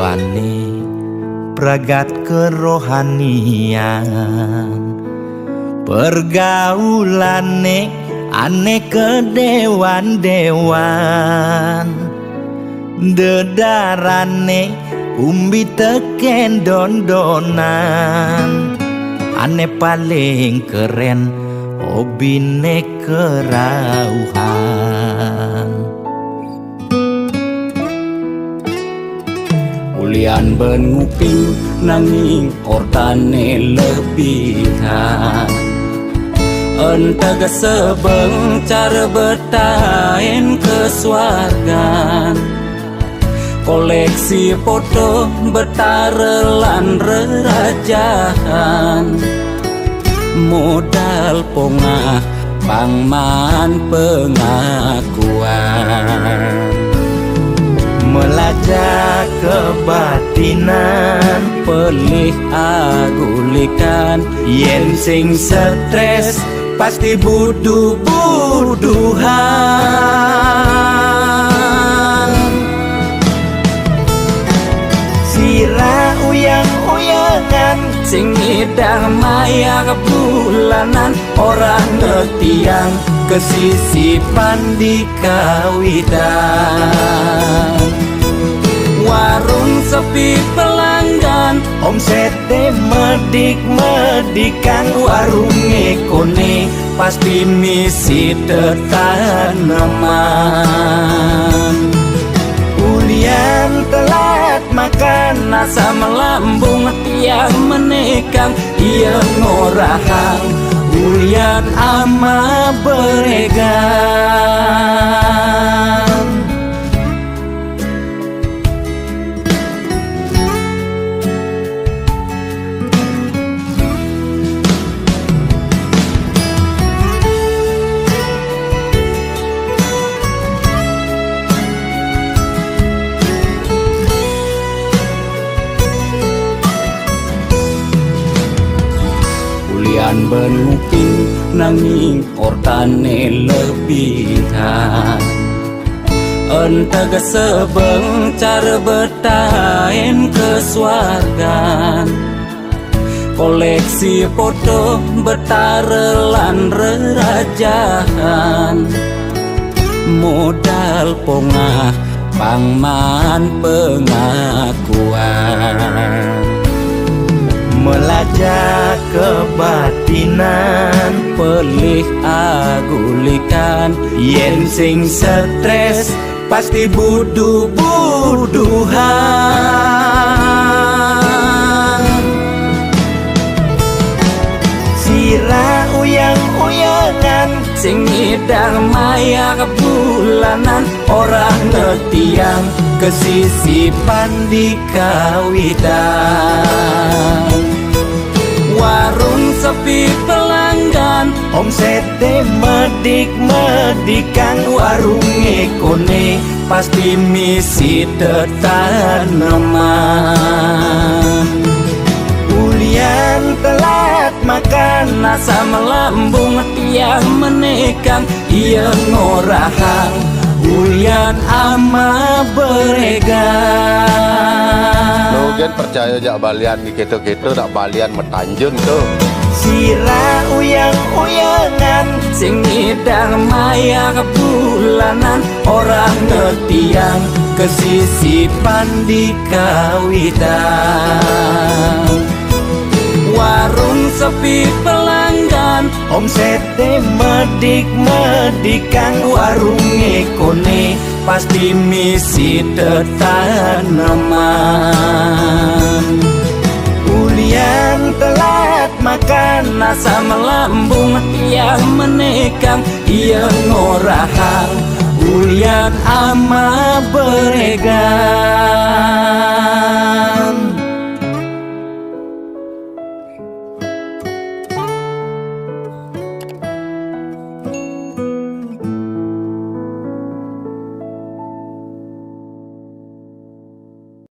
rupane pragat kerohanian, pergaulane aneh kedewan-dewan, dedarane umbi teken don-donan, aneh paling keren hobine kerauhan. Ulian benguping nanging ortane lebihan, entega sebeng cara bertain kesuargan, koleksi foto betarelan rerajahan, modal pongah pangman pengakuan, melajak kebatinan, pelih agulikan, yen sing stres pasti buduh-buduhan. Sira uyang-uyangan, sing ngidang maya bulanan, orang ngetiang kesisipan di kawitan. Warung sepi pelanggan, omsete medik-medikan, warung ekone pasti misi tetaneman. Ulian telat makan, nasa melambung tiang menekang, ia ngorahang ulian ama beregan. Ulian benguping nanging ortane lebihan, entega sebeng cara bertain kesuargan, koleksi foto betarelan rerajahan, modal pongah pangman pengakuan, melajak kebatinan, pelih agulikan, yen sing stres pasti buduh-buduhan. Sira uyang-uyangan, sing ngidang maya bulanan, orang ngetiang kesisipan di kawitan. Warung sepi pelanggan, omsete medik-medikan, warung ekone pasti misi tetaneman. Ulian telat makan, nasa melambung tiang menekang, ia ngorahang ulian ama beregan. Nugen percaya jak balian di gitu-gitu dak balian metanjun tuh. Sira uyang-uyangan, sing ngidang maya bulanan, orang ngetiang kesisipan di kawitan. Warung sepi pelanggan, omsete medik-medikan, warung ekone pasti misi tetaneman. Ulian telat makan, nasa melambung tiang menekang, ia ngorahang ulian ama beregan.